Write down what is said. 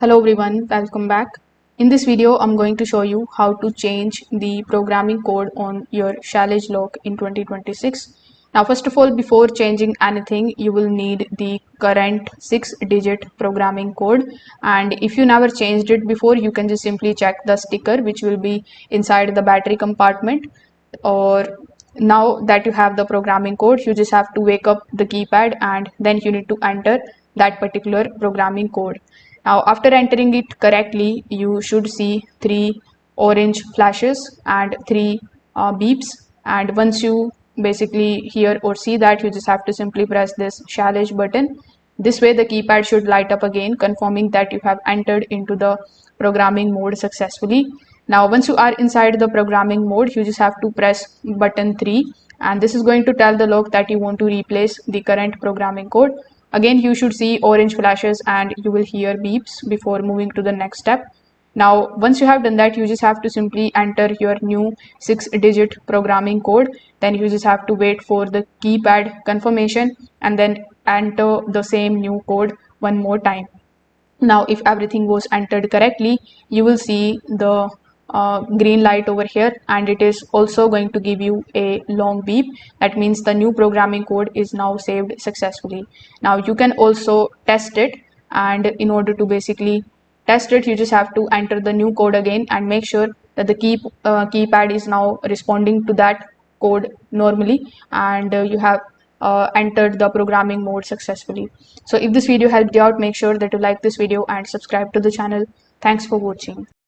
Hello everyone, welcome back. In this video, I'm going to show you how to change the programming code on your Schlage Lock in 2026. Now, first of all, before changing anything, you will need the current 6-digit programming code. And if you never changed it before, you can just simply check the sticker which will be inside the battery compartment. Or now that you have the programming code, you just have to wake up the keypad and then you need to enter that particular programming code. Now, after entering it correctly, you should see 3 orange flashes and 3 beeps. And once you basically hear or see that, you just have to simply press this Schlage button. This way, the keypad should light up again, confirming that you have entered into the programming mode successfully. Now, once you are inside the programming mode, you just have to press button 3, and this is going to tell the lock that you want to replace the current programming code. Again, you should see orange flashes and you will hear beeps before moving to the next step. Now, once you have done that, you just have to simply enter your new 6-digit programming code. Then you just have to wait for the keypad confirmation and then enter the same new code one more time. Now, if everything was entered correctly, you will see the green light over here, and it is also going to give you a long beep. That means the new programming code is now saved successfully. Now you can also test it, and in order to basically test it, you just have to enter the new code again and make sure that the keypad is now responding to that code normally, and you have entered the programming mode successfully. So if this video helped you out, make sure that you like this video and subscribe to the channel. Thanks for watching.